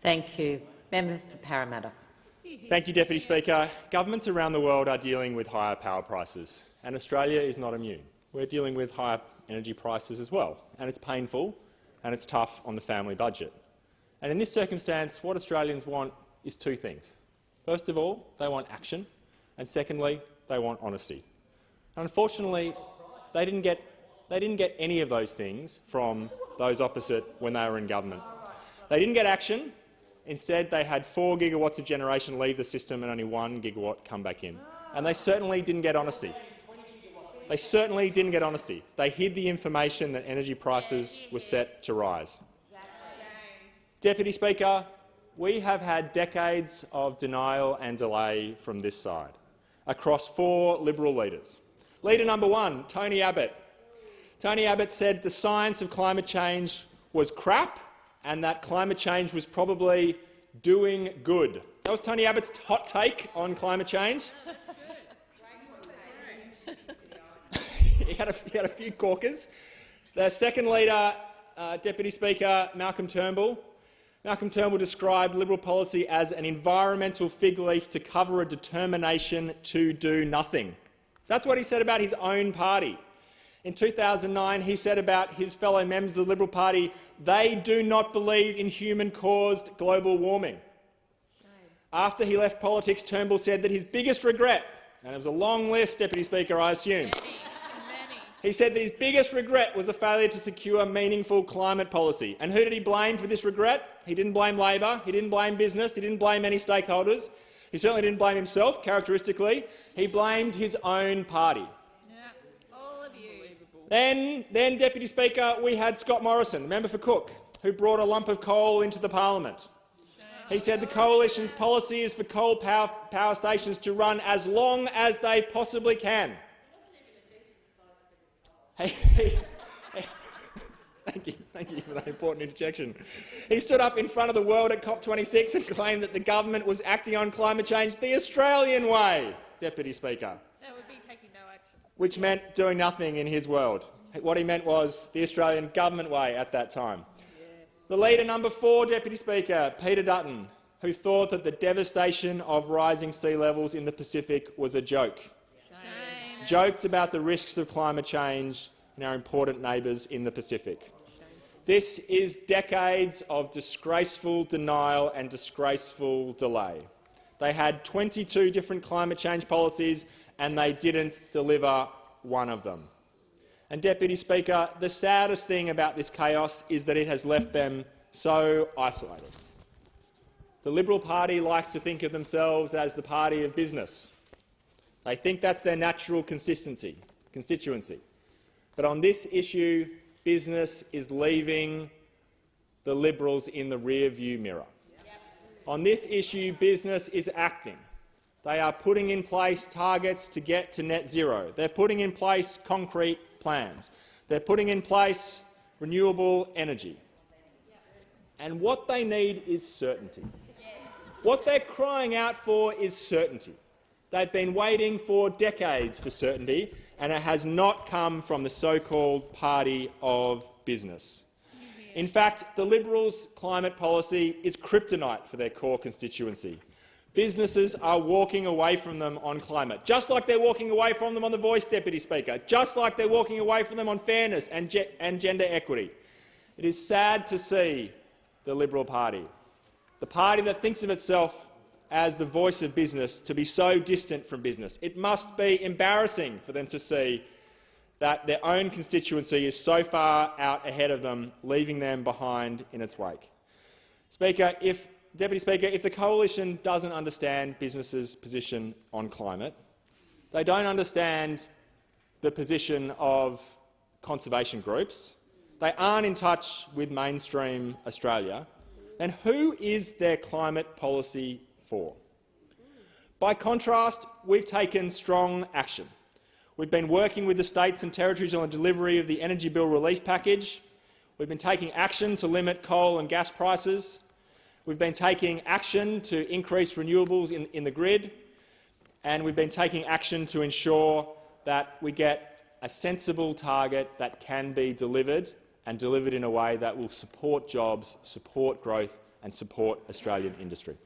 Thank you. Member for Parramatta. Thank you, Deputy Speaker. Governments around the world are dealing with higher power prices, and Australia is not immune. We're dealing with higher energy prices as well, and it's painful and it's tough on the family budget. And in this circumstance, what Australians want is two things. First of all, they want action, and secondly, they want honesty. And unfortunately, they didn't get any of those things from those opposite when they were in government. They didn't get action. Instead, they had 4 gigawatts of generation leave the system and only 1 gigawatt come back in. And they certainly didn't get honesty. They certainly didn't get honesty. They hid the information that energy prices were set to rise. Deputy Speaker, we have had decades of denial and delay from this side, across 4 Liberal leaders. Leader number 1, Tony Abbott. Tony Abbott said the science of climate change was crap and that climate change was probably doing good. That was Tony Abbott's hot take on climate change. he had a few corkers. The second leader, Deputy Speaker, Malcolm Turnbull. Malcolm Turnbull described Liberal policy as an environmental fig leaf to cover a determination to do nothing. That's what he said about his own party. In 2009, he said about his fellow members of the Liberal Party, they do not believe in human-caused global warming. After he left politics, Turnbull said that his biggest regret, and it was a long list, Deputy Speaker, I assume, he said that his biggest regret was the failure to secure meaningful climate policy. And who did he blame for this regret? He didn't blame Labor, he didn't blame business, he didn't blame any stakeholders. He certainly didn't blame himself, characteristically. He blamed his own party. Then, Deputy Speaker, we had Scott Morrison, the member for Cook, who brought a lump of coal into the parliament. He said the coalition's policy is for coal power stations to run as long as they possibly can. Thank you for that important interjection. He stood up in front of the world at COP26 and claimed that the government was acting on climate change the Australian way, Deputy Speaker. That would be taking no action. Which meant doing nothing in his world. What he meant was the Australian government way at that time. The leader number 4, Deputy Speaker, Peter Dutton, who thought that the devastation of rising sea levels in the Pacific was a joke. Shame. Joked about the risks of climate change in our important neighbours in the Pacific. This is decades of disgraceful denial and disgraceful delay. They had 22 different climate change policies and they didn't deliver one of them. And, Deputy Speaker, the saddest thing about this chaos is that it has left them so isolated. The Liberal Party likes to think of themselves as the party of business. They think that's their natural constituency. But on this issue, business is leaving the Liberals in the rear-view mirror. On this issue, business is acting. They are putting in place targets to get to net zero. They're putting in place concrete plans. They're putting in place renewable energy. And what they need is certainty. What they're crying out for is certainty. They've been waiting for decades for certainty, and it has not come from the so-called party of business. In fact, the Liberals' climate policy is kryptonite for their core constituency. Businesses are walking away from them on climate, just like they're walking away from them on the Voice, Deputy Speaker, just like they're walking away from them on fairness and gender equity. It is sad to see the Liberal Party, the party that thinks of itself as the voice of business, to be so distant from business. It must be embarrassing for them to see that their own constituency is so far out ahead of them, leaving them behind in its wake. Deputy Speaker, if the coalition doesn't understand businesses' position on climate, they don't understand the position of conservation groups, they aren't in touch with mainstream Australia, then who is their climate policy for? By contrast, we've taken strong action. We've been working with the states and territories on the delivery of the Energy Bill Relief Package. We've been taking action to limit coal and gas prices. We've been taking action to increase renewables in the grid. And we've been taking action to ensure that we get a sensible target that can be delivered, and delivered in a way that will support jobs, support growth and support Australian industry.